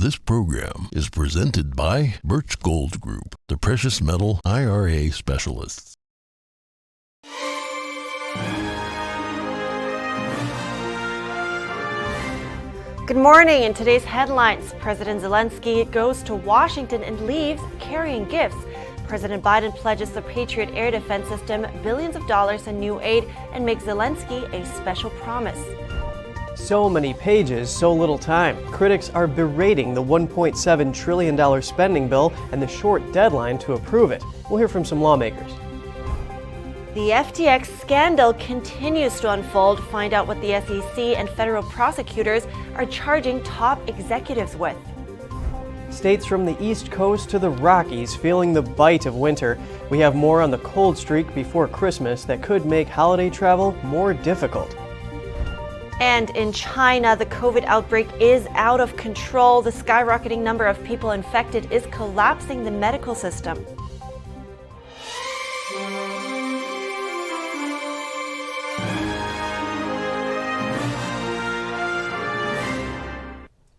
This program is presented by Birch Gold Group, the precious metal IRA specialists. Good morning. In today's headlines, President Zelenskyy goes to Washington and leaves carrying gifts. President Biden pledges the Patriot air defense system billions of dollars in new aid and makes Zelenskyy a special promise. So many pages, so little time. Critics are berating the $1.7 trillion spending bill and the short deadline to approve it. We'll hear from some lawmakers. The FTX scandal continues to unfold. Find out what the SEC and federal prosecutors are charging top executives with. States from the East Coast to the Rockies feeling the bite of winter. We have more on the cold streak before Christmas that could make holiday travel more difficult. And in China, the COVID outbreak is out of control. The skyrocketing number of people infected is collapsing the medical system.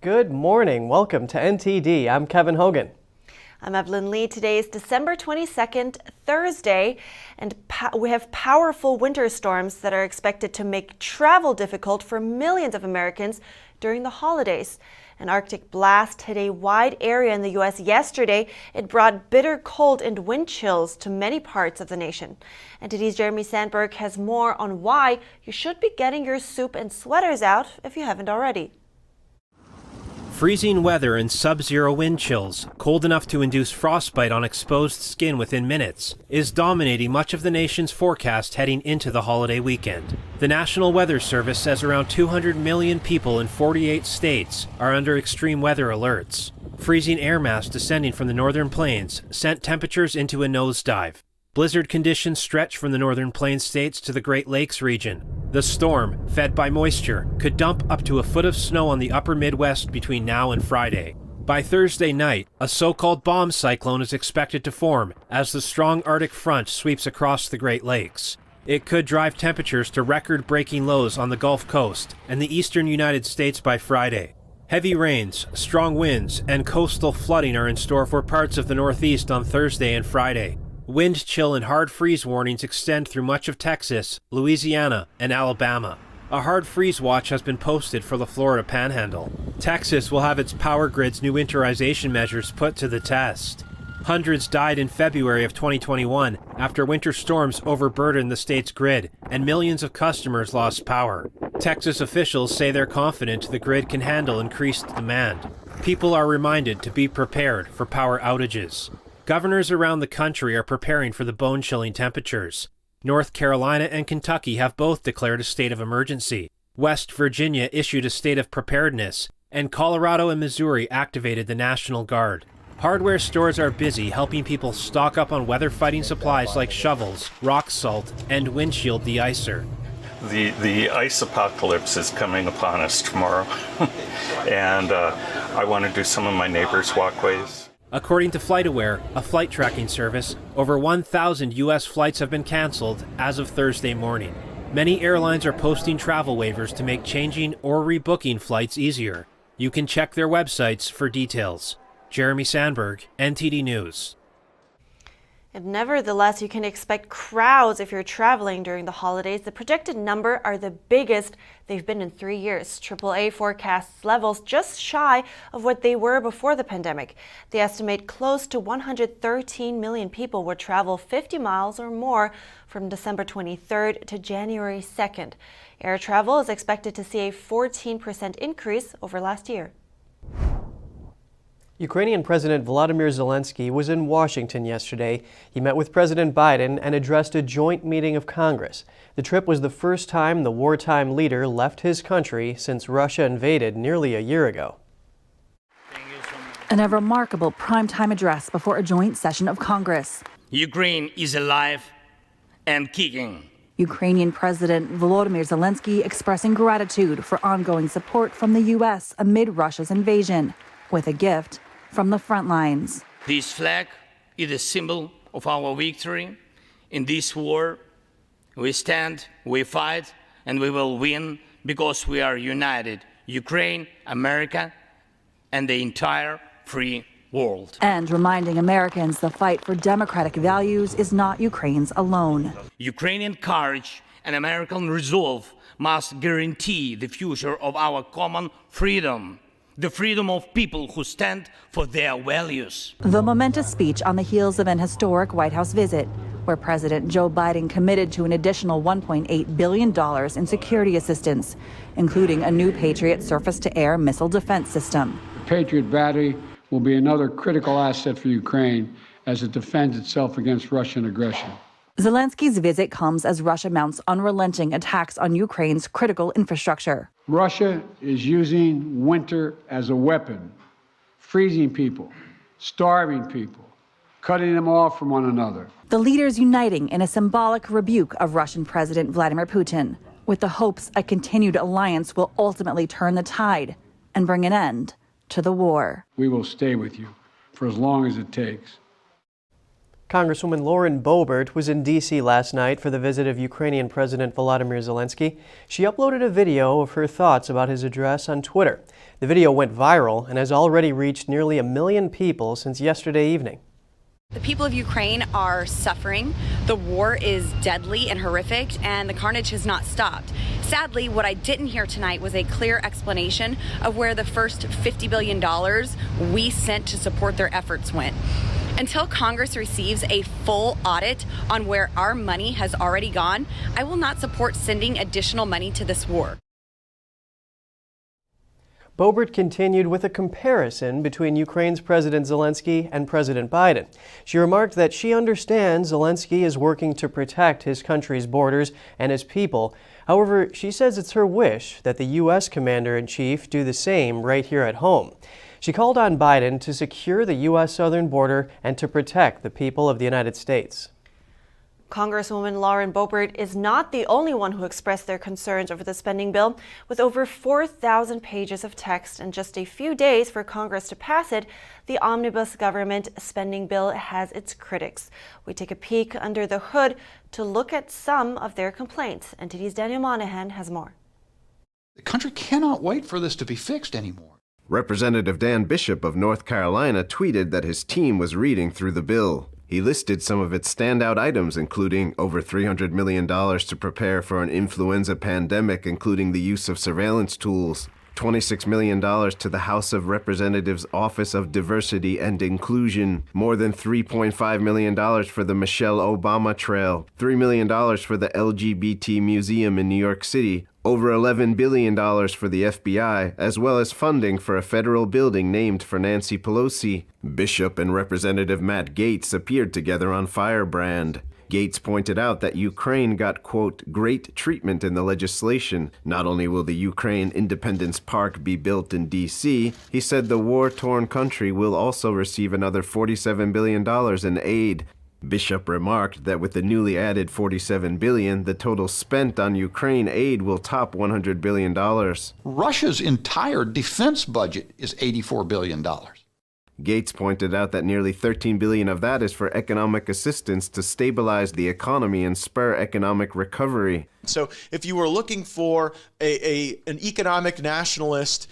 Good morning. Welcome to NTD. I'm Kevin Hogan. I'm Evelyn Lee. Today is December 22nd, Thursday, and we have powerful winter storms that are expected to make travel difficult for millions of Americans during the holidays. An Arctic blast hit a wide area in the U.S. yesterday. It brought bitter cold and wind chills to many parts of the nation. NTD's Jeremy Sandberg has more on why you should be getting your soup and sweaters out if you haven't already. Freezing weather and sub-zero wind chills, cold enough to induce frostbite on exposed skin within minutes, is dominating much of the nation's forecast heading into the holiday weekend. The National Weather Service says around 200 million people in 48 states are under extreme weather alerts. Freezing air mass descending from the northern plains sent temperatures into a nosedive. Blizzard conditions stretch from the northern plains states to the Great Lakes region. The storm, fed by moisture, could dump up to a foot of snow on the upper Midwest between now and Friday. By Thursday night, a so-called bomb cyclone is expected to form as the strong Arctic front sweeps across the Great Lakes. It could drive temperatures to record-breaking lows on the Gulf Coast and the eastern United States by Friday. Heavy rains, strong winds, and coastal flooding are in store for parts of the Northeast on Thursday and Friday. Wind chill and hard freeze warnings extend through much of Texas, Louisiana, and Alabama. A hard freeze watch has been posted for the Florida Panhandle. Texas will have its power grid's new winterization measures put to the test. Hundreds died in February of 2021 after winter storms overburdened the state's grid, and millions of customers lost power. Texas officials say they're confident the grid can handle increased demand. People are reminded to be prepared for power outages. Governors around the country are preparing for the bone-chilling temperatures. North Carolina and Kentucky have both declared a state of emergency. West Virginia issued a state of preparedness, and Colorado and Missouri activated the National Guard. Hardware stores are busy helping people stock up on weather-fighting supplies like shovels, rock salt, and windshield de-icer. The ice apocalypse is coming upon us tomorrow, and I want to do some of my neighbors' walkways. According to FlightAware, a flight tracking service, over 1,000 U.S. flights have been canceled as of Thursday morning. Many airlines are posting travel waivers to make changing or rebooking flights easier. You can check their websites for details. Jeremy Sandberg, NTD News. And nevertheless, you can expect crowds if you're traveling during the holidays. The projected number are the biggest they've been in 3 years. AAA forecasts levels just shy of what they were before the pandemic. They estimate close to 113 million people will travel 50 miles or more from December 23rd to January 2nd. Air travel is expected to see a 14% increase over last year. Ukrainian President Volodymyr Zelenskyy was in Washington yesterday. He met with President Biden and addressed a joint meeting of Congress. The trip was the first time the wartime leader left his country since Russia invaded nearly a year ago. And a remarkable primetime address before a joint session of Congress. Ukraine is alive and kicking. Ukrainian President Volodymyr Zelenskyy expressing gratitude for ongoing support from the U.S. amid Russia's invasion, with a gift from the front lines. This flag is a symbol of our victory in this war. We stand, we fight, and we will win because we are united. Ukraine, America, and the entire free world. And reminding Americans the fight for democratic values is not Ukraine's alone. Ukrainian courage and American resolve must guarantee the future of our common freedom, the freedom of people who stand for their values. The momentous speech on the heels of an historic White House visit, where President Joe Biden committed to an additional $1.8 billion in security assistance, including a new Patriot surface-to-air missile defense system. The Patriot battery will be another critical asset for Ukraine as it defends itself against Russian aggression. Zelensky's visit comes as Russia mounts unrelenting attacks on Ukraine's critical infrastructure. Russia is using winter as a weapon, freezing people, starving people, cutting them off from one another. The leaders uniting in a symbolic rebuke of Russian President Vladimir Putin, with the hopes a continued alliance will ultimately turn the tide and bring an end to the war. We will stay with you for as long as it takes. Congresswoman Lauren Boebert was in D.C. last night for the visit of Ukrainian President Volodymyr Zelenskyy. She uploaded a video of her thoughts about his address on Twitter. The video went viral and has already reached nearly 1 million people since yesterday evening. The people of Ukraine are suffering. The war is deadly and horrific, and the carnage has not stopped. Sadly, what I didn't hear tonight was a clear explanation of where the first $50 billion we sent to support their efforts went. Until Congress receives a full audit on where our money has already gone, I will not support sending additional money to this war. Boebert continued with a comparison between Ukraine's President Zelenskyy and President Biden. She remarked that she understands Zelenskyy is working to protect his country's borders and his people. However, she says it's her wish that the U.S. Commander-in-Chief do the same right here at home. She called on Biden to secure the U.S. southern border and to protect the people of the United States. Congresswoman Lauren Boebert is not the only one who expressed their concerns over the spending bill. With over 4,000 pages of text and just a few days for Congress to pass it, the omnibus government spending bill has its critics. We take a peek under the hood to look at some of their complaints. NTD's Daniel Monahan has more. The country cannot wait for this to be fixed anymore. Representative Dan Bishop of North Carolina tweeted that his team was reading through the bill. He listed some of its standout items, including over $300 million to prepare for an influenza pandemic, including the use of surveillance tools, $26 million to the House of Representatives Office of Diversity and Inclusion, more than $3.5 million for the Michelle Obama Trail, $3 million for the LGBT Museum in New York City, over $11 billion for the FBI, as well as funding for a federal building named for Nancy Pelosi. Bishop and Representative Matt Gaetz appeared together on Firebrand. Gaetz pointed out that Ukraine got, quote, great treatment in the legislation. Not only will the Ukraine Independence Park be built in D.C., he said the war-torn country will also receive another $47 billion in aid. Bishop remarked that with the newly added $47 billion, the total spent on Ukraine aid will top $100 billion. Russia's entire defense budget is $84 billion. Gaetz pointed out that nearly $13 billion of that is for economic assistance to stabilize the economy and spur economic recovery. So if you were looking for an economic nationalist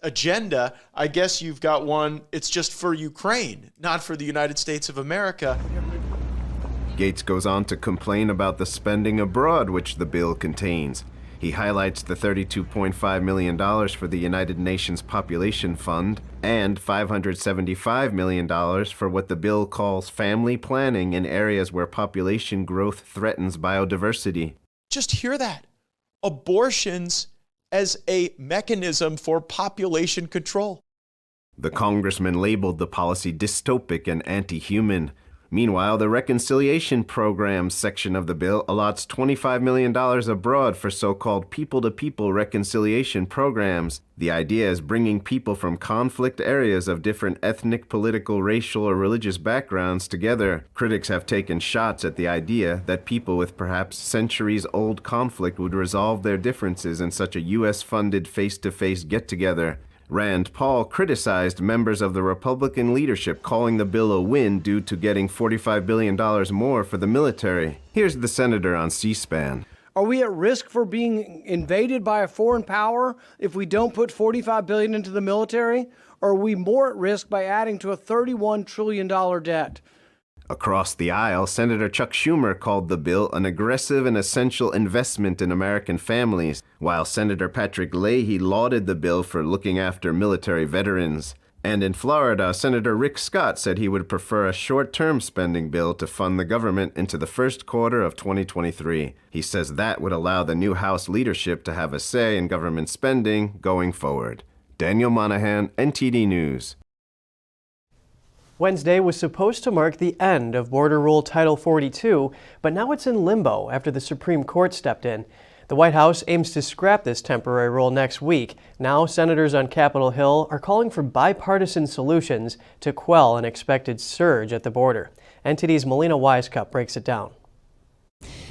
agenda, I guess you've got one. It's just for Ukraine, not for the United States of America. Gaetz goes on to complain about the spending abroad which the bill contains. He highlights the $32.5 million for the United Nations Population Fund and $575 million for what the bill calls family planning in areas where population growth threatens biodiversity. Just hear that. Abortions as a mechanism for population control. The congressman labeled the policy dystopic and anti-human. Meanwhile, the Reconciliation Programs section of the bill allots $25 million abroad for so-called people-to-people reconciliation programs. The idea is bringing people from conflict areas of different ethnic, political, racial, or religious backgrounds together. Critics have taken shots at the idea that people with perhaps centuries-old conflict would resolve their differences in such a U.S.-funded face-to-face get-together. Rand Paul criticized members of the Republican leadership, calling the bill a win due to getting $45 billion more for the military. Here's the senator on C-SPAN. Are we at risk for being invaded by a foreign power if we don't put $45 billion into the military? Or are we more at risk by adding to a $31 trillion debt? Across the aisle, Senator Chuck Schumer called the bill an aggressive and essential investment in American families, while Senator Patrick Leahy lauded the bill for looking after military veterans. And in Florida, Senator Rick Scott said he would prefer a short-term spending bill to fund the government into the first quarter of 2023. He says that would allow the new House leadership to have a say in government spending going forward. Daniel Monahan, NTD News. Wednesday was supposed to mark the end of Border Rule Title 42, but now it's in limbo after the Supreme Court stepped in. The White House aims to scrap this temporary rule next week. Now, senators on Capitol Hill are calling for bipartisan solutions to quell an expected surge at the border. NTD's Melina Wisecup breaks it down.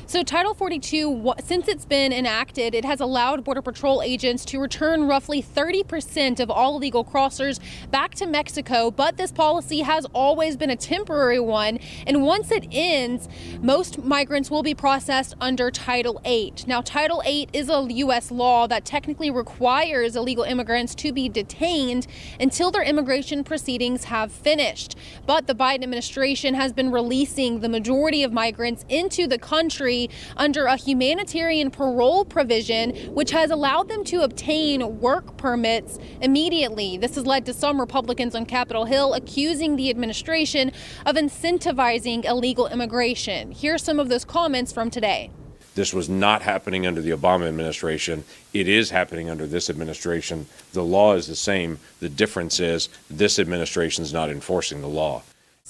So Title 42, since it's been enacted, it has allowed Border Patrol agents to return roughly 30% of all illegal crossers back to Mexico. But this policy has always been a temporary one. And once it ends, most migrants will be processed under Title 8. Now, Title 8 is a U.S. law that technically requires illegal immigrants to be detained until their immigration proceedings have finished. But the Biden administration has been releasing the majority of migrants into the country under a humanitarian parole provision, which has allowed them to obtain work permits immediately. This has led to some Republicans on Capitol Hill accusing the administration of incentivizing illegal immigration. Here are some of those comments from today. This was not happening under the Obama administration. It is happening under this administration. The law is the same. The difference is this administration is not enforcing the law.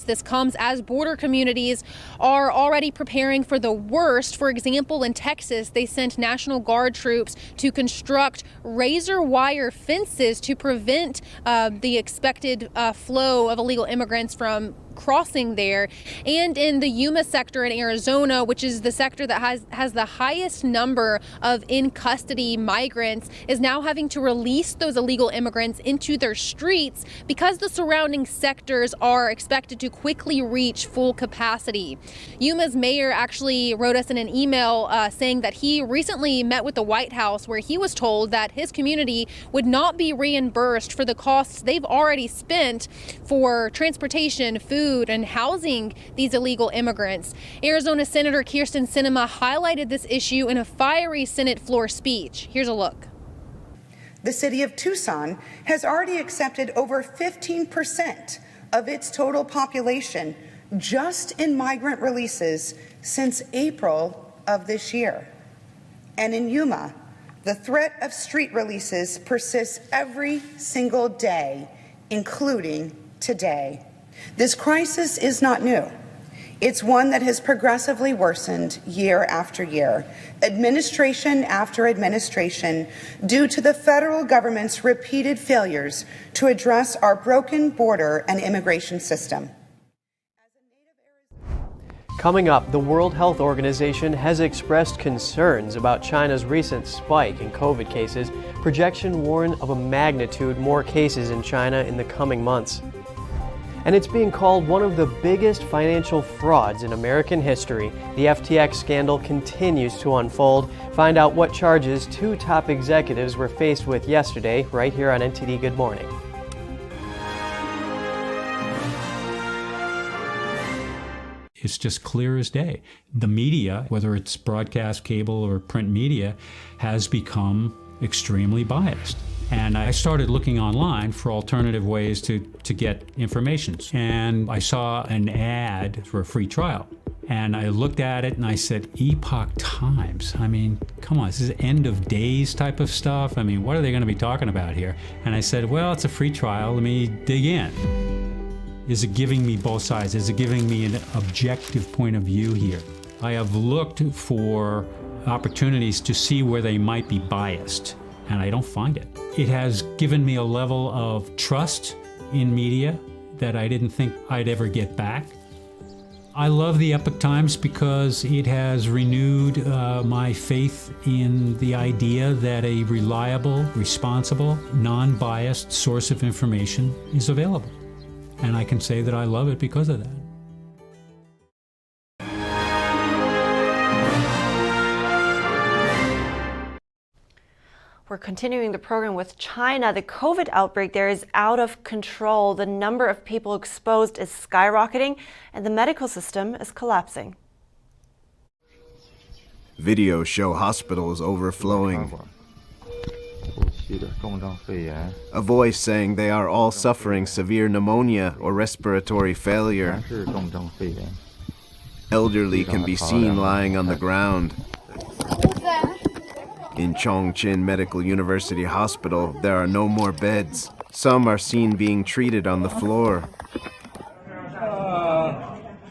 This comes as border communities are already preparing for the worst. For example, in Texas, they sent National Guard troops to construct razor wire fences to prevent the expected flow of illegal immigrants from crossing there. And in the Yuma sector in Arizona, which is the sector that has the highest number of in custody migrants, is now having to release those illegal immigrants into their streets because the surrounding sectors are expected to quickly reach full capacity. Yuma's mayor actually wrote us in an email saying that he recently met with the White House, where he was told that his community would not be reimbursed for the costs they've already spent for transportation, food, and housing these illegal immigrants. Arizona Senator Kyrsten Sinema highlighted this issue in a fiery Senate floor speech. Here's a look. The city of Tucson has already accepted over 15% of its total population just in migrant releases since April of this year. And in Yuma, the threat of street releases persists every single day, including today. This crisis is not new. It's one that has progressively worsened year after year, administration after administration, due to the federal government's repeated failures to address our broken border and immigration system. Coming up, the World Health Organization has expressed concerns about China's recent spike in COVID cases. Projections warn of a magnitude more cases in China in the coming months. And it's being called one of the biggest financial frauds in American history. The FTX scandal continues to unfold. Find out what charges two top executives were faced with yesterday, right here on NTD Good Morning. It's just clear as day. The media, whether it's broadcast, cable, or print media, has become extremely biased. And I started looking online for alternative ways to get information. And I saw an ad for a free trial. And I looked at it and I said, Epoch Times. I mean, come on, this is end of days type of stuff. I mean, what are they going to be talking about here? And I said, well, it's a free trial. Let me dig in. Is it giving me both sides? Is it giving me an objective point of view here? I have looked for opportunities to see where they might be biased, and I don't find it. It has given me a level of trust in media that I didn't think I'd ever get back. I love the Epoch Times because it has renewed my faith in the idea that a reliable, responsible, non-biased source of information is available. And I can say that I love it because of that. We're continuing the program with China. The COVID outbreak there is out of control. The number of people exposed is skyrocketing, and the medical system is collapsing. Videos show hospitals overflowing. A voice saying they are all suffering severe pneumonia or respiratory failure. Elderly can be seen lying on the ground. In Chongqing Medical University Hospital, there are no more beds. Some are seen being treated on the floor.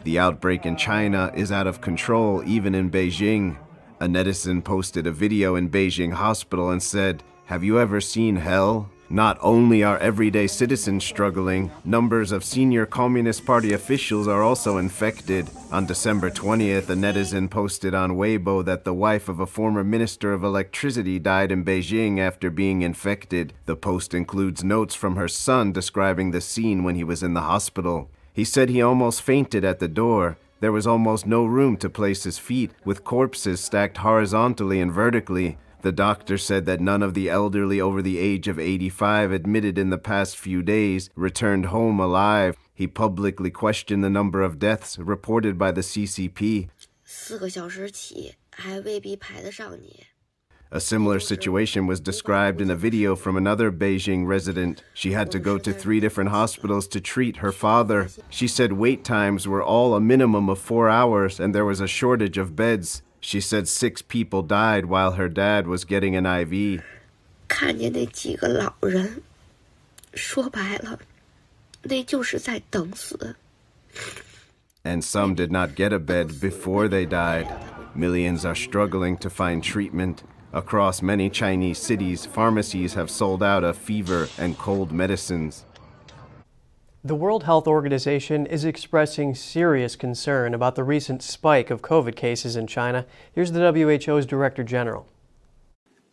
The outbreak in China is out of control, even in Beijing. A netizen posted a video in Beijing hospital and said, "Have you ever seen hell?" Not only are everyday citizens struggling, numbers of senior Communist Party officials are also infected. On December 20th, a netizen posted on Weibo that the wife of a former minister of electricity died in Beijing after being infected. The post includes notes from her son describing the scene when he was in the hospital. He said he almost fainted at the door. There was almost no room to place his feet, with corpses stacked horizontally and vertically. The doctor said that none of the elderly over the age of 85 admitted in the past few days returned home alive. He publicly questioned the number of deaths reported by the CCP. A similar situation was described in a video from another Beijing resident. She had to go to 3 different hospitals to treat her father. She said wait times were all a minimum of 4 hours and there was a shortage of beds. She said 6 people died while her dad was getting an IV. And some did not get a bed before they died. Millions are struggling to find treatment. Across many Chinese cities, pharmacies have sold out of fever and cold medicines. The World Health Organization is expressing serious concern about the recent spike of COVID cases in China. Here's the WHO's Director General.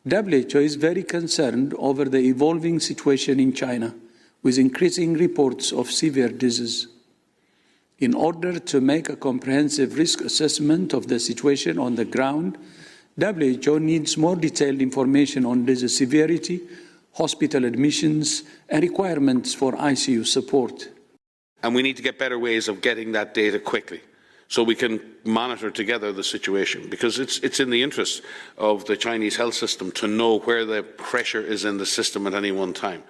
WHO is very concerned over the evolving situation in China, with increasing reports of severe disease. In order to make a comprehensive risk assessment of the situation on the ground, WHO needs more detailed information on disease severity, hospital admissions, and requirements for ICU support. And we need to get better ways of getting that data quickly so we can monitor together the situation, because it's in the interest of the Chinese health system to know where the pressure is in the system at any one time.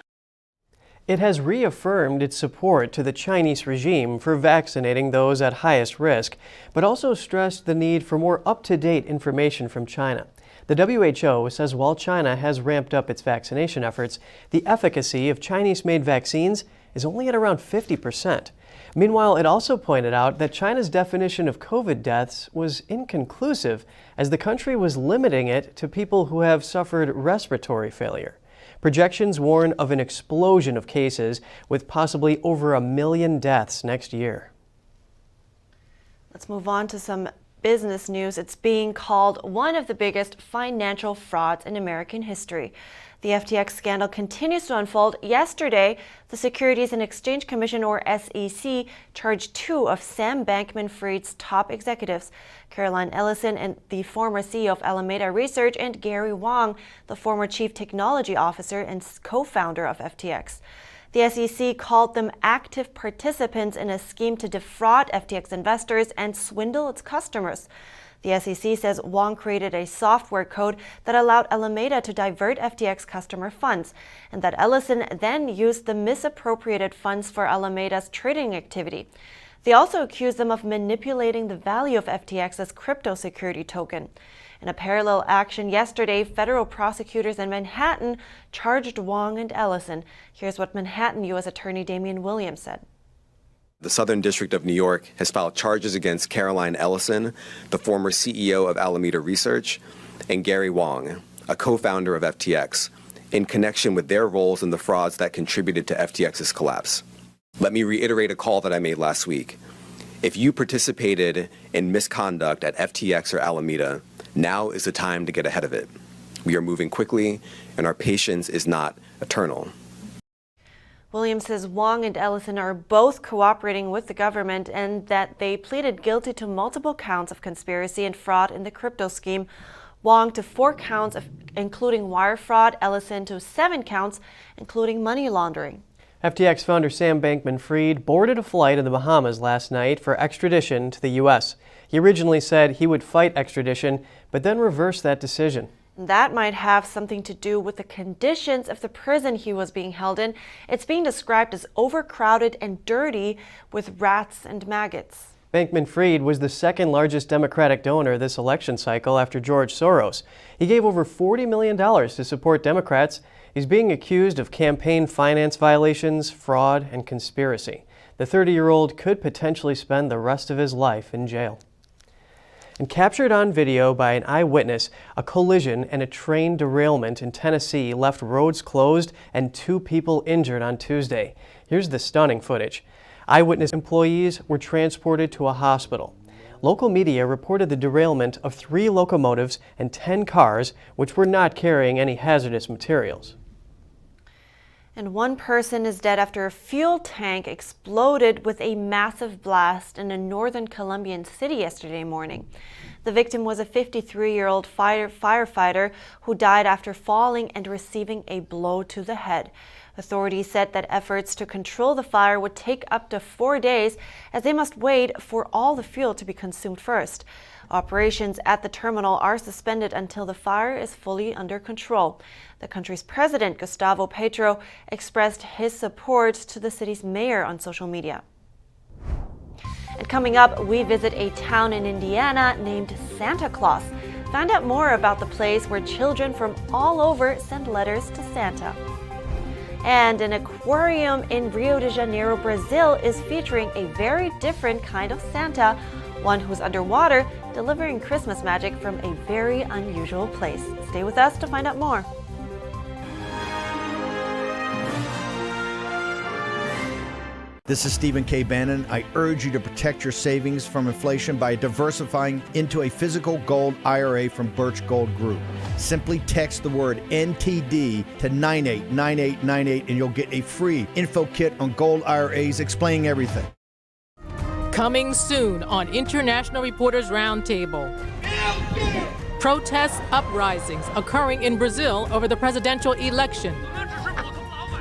It has reaffirmed its support to the Chinese regime for vaccinating those at highest risk, but also stressed the need for more up-to-date information from China. The WHO says while China has ramped up its vaccination efforts, the efficacy of Chinese-made vaccines is only at around 50%. Meanwhile, it also pointed out that China's definition of COVID deaths was inconclusive, as the country was limiting it to people who have suffered respiratory failure. Projections warn of an explosion of cases, with possibly over 1 million deaths next year. Let's move on to some business news. It's being called one of the biggest financial frauds in American history. The FTX scandal continues to unfold. Yesterday, the Securities and Exchange Commission, or SEC, charged 2 of Sam Bankman-Fried's top executives, Caroline Ellison, and the former CEO of Alameda Research, and Gary Wang, the former chief technology officer and co-founder of FTX. The SEC called them active participants in a scheme to defraud FTX investors and swindle its customers. The SEC says Wang created a software code that allowed Alameda to divert FTX customer funds, and that Ellison then used the misappropriated funds for Alameda's trading activity. They also accused them of manipulating the value of FTX's crypto security token. In a parallel action yesterday, federal prosecutors in Manhattan charged Wang and Ellison. Here's what Manhattan U.S. Attorney Damian Williams said. The Southern District of New York has filed charges against Caroline Ellison, the former CEO of Alameda Research, and Gary Wang, a co-founder of FTX, in connection with their roles in the frauds that contributed to FTX's collapse. Let me reiterate a call that I made last week. If you participated in misconduct at FTX or Alameda, now is the time to get ahead of it. We are moving quickly, and our patience is not eternal. Williams says Wang and Ellison are both cooperating with the government and that they pleaded guilty to multiple counts of conspiracy and fraud in the crypto scheme. Wong to 4 counts including wire fraud, Ellison to 7 counts including money laundering. FTX founder Sam Bankman-Fried boarded a flight in the Bahamas last night for extradition to the U.S. He originally said he would fight extradition, but then reversed that decision. That might have something to do with the conditions of the prison he was being held in. It's being described as overcrowded and dirty with rats and maggots. Bankman-Fried was the second largest Democratic donor this election cycle after George Soros. He gave over $40 million to support Democrats. He's being accused of campaign finance violations, fraud, and conspiracy. The 30-year-old could potentially spend the rest of his life in jail. And captured on video by an eyewitness, a collision and a train derailment in Tennessee left roads closed and 2 people injured on Tuesday. Here's the stunning footage. Eyewitness employees were transported to a hospital. Local media reported the derailment of 3 locomotives and 10 cars, which were not carrying any hazardous materials. And 1 person is dead after a fuel tank exploded with a massive blast in a northern Colombian city yesterday morning. The victim was a 53-year-old firefighter who died after falling and receiving a blow to the head. Authorities said that efforts to control the fire would take up to 4 days, as they must wait for all the fuel to be consumed first. Operations at the terminal are suspended until the fire is fully under control. The country's president, Gustavo Petro, expressed his support to the city's mayor on social media. And coming up, we visit a town in Indiana named Santa Claus. Find out more about the place where children from all over send letters to Santa. And an aquarium in Rio de Janeiro, Brazil is featuring a very different kind of Santa, one who's underwater, delivering Christmas magic from a very unusual place. Stay with us to find out more. This is Stephen K. Bannon. I urge you to protect your savings from inflation by diversifying into a physical gold IRA from Birch Gold Group. Simply text the word NTD to 989898 and you'll get a free info kit on gold IRAs explaining everything. Coming soon on International Reporters Roundtable. Protests, uprisings occurring in Brazil over the presidential election.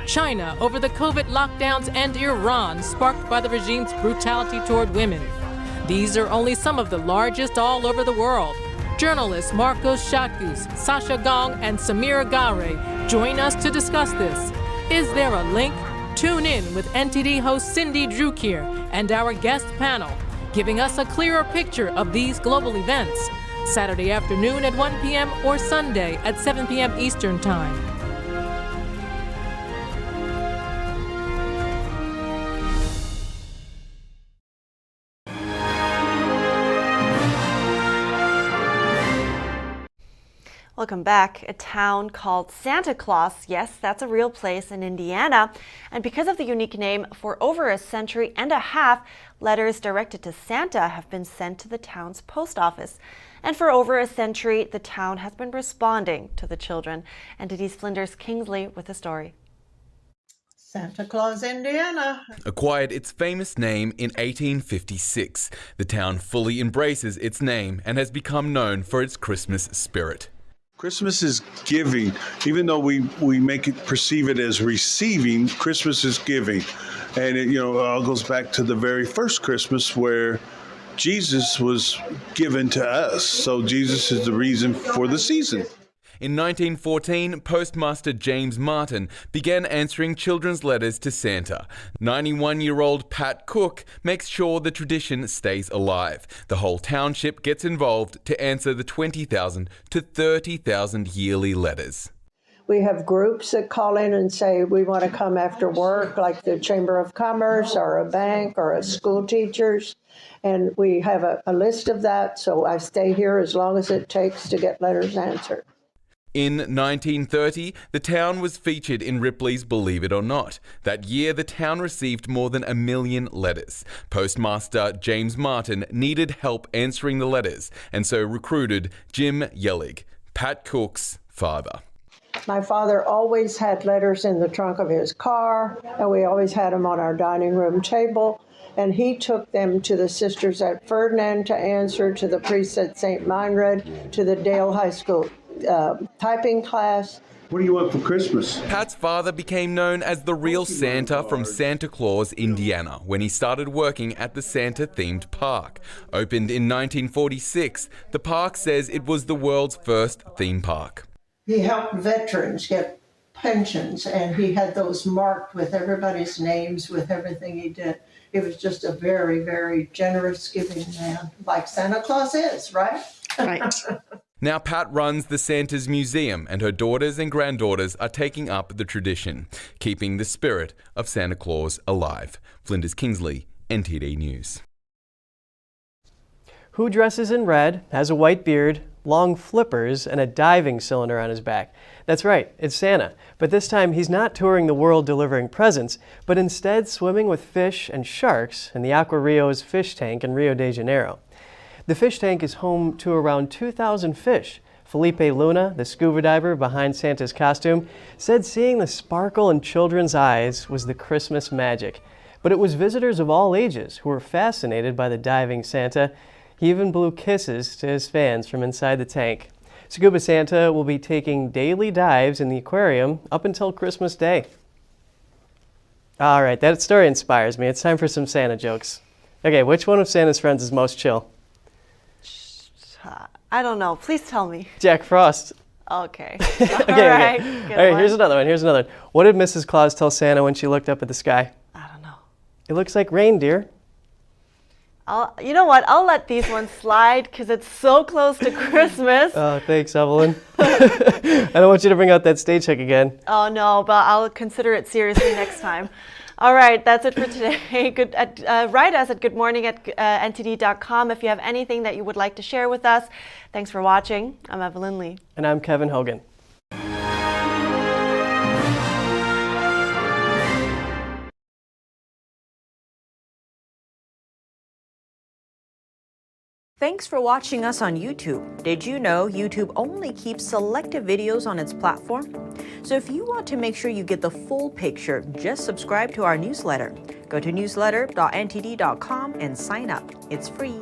China over the COVID lockdowns, and Iran sparked by the regime's brutality toward women. These are only some of the largest all over the world. Journalists Marcos Shakus, Sasha Gong, and Samir Gare join us to discuss this. Is there a link? Tune in with NTD host Cindy Drukir and our guest panel, giving us a clearer picture of these global events. Saturday afternoon at 1 p.m. or Sunday at 7 p.m. Eastern Time. Welcome back. A town called Santa Claus, yes, that's a real place in Indiana. And because of the unique name, for over a century and a half, letters directed to Santa have been sent to the town's post office. And for over a century, the town has been responding to the children. NTD's Flinders Kingsley with the story. Santa Claus, Indiana. Acquired its famous name in 1856. The town fully embraces its name and has become known for its Christmas spirit. Christmas is giving. Even though we perceive it as receiving, Christmas is giving. And it all goes back to the very first Christmas where Jesus was given to us. So Jesus is the reason for the season. In 1914, Postmaster James Martin began answering children's letters to Santa. 91-year-old Pat Cook makes sure the tradition stays alive. The whole township gets involved to answer the 20,000 to 30,000 yearly letters. We have groups that call in and say we want to come after work, like the Chamber of Commerce or a bank or a school teachers. And we have a list of that, so I stay here as long as it takes to get letters answered. In 1930, the town was featured in Ripley's Believe It or Not. That year, the town received more than 1 million letters. Postmaster James Martin needed help answering the letters, and so recruited Jim Yelig, Pat Cook's father. My father always had letters in the trunk of his car, and we always had them on our dining room table. And he took them to the sisters at Ferdinand to answer, to the priests at St. Meinrad, to the Dale High School typing class. What do you want for Christmas? Pat's father became known as the real Santa from Santa Claus, Indiana, when he started working at the Santa-themed park. Opened in 1946, the park says it was the world's first theme park. He helped veterans get pensions, and he had those marked with everybody's names, with everything he did. He was just a very, very generous, giving man, like Santa Claus is, right? Right. Now Pat runs the Santa's Museum, and her daughters and granddaughters are taking up the tradition, keeping the spirit of Santa Claus alive. Flinders Kingsley, NTD News. Who dresses in red, has a white beard, long flippers, and a diving cylinder on his back? That's right, it's Santa. But this time he's not touring the world delivering presents, but instead swimming with fish and sharks in the Aqua Rio's fish tank in Rio de Janeiro. The fish tank is home to around 2,000 fish. Felipe Luna, the scuba diver behind Santa's costume, said seeing the sparkle in children's eyes was the Christmas magic. But it was visitors of all ages who were fascinated by the diving Santa. He even blew kisses to his fans from inside the tank. Scuba Santa will be taking daily dives in the aquarium up until Christmas Day. All right, that story inspires me. It's time for some Santa jokes. Okay, which one of Santa's friends is most chill? I don't know. Please tell me. Jack Frost. Okay. Okay. All right, here's another one. What did Mrs. Claus tell Santa when she looked up at the sky? I don't know. It looks like reindeer. You know what? I'll let these ones slide because it's so close to Christmas. Oh, thanks, Evelyn. I don't want you to bring out that stage hook again. Oh, no, but I'll consider it seriously next time. All right, that's it for today. Write us at goodmorning@ntd.com if you have anything that you would like to share with us. Thanks for watching. I'm Evelyn Lee. And I'm Kevin Hogan. Thanks for watching us on YouTube. Did you know YouTube only keeps selective videos on its platform? So if you want to make sure you get the full picture, just subscribe to our newsletter. Go to newsletter.ntd.com and sign up. It's free.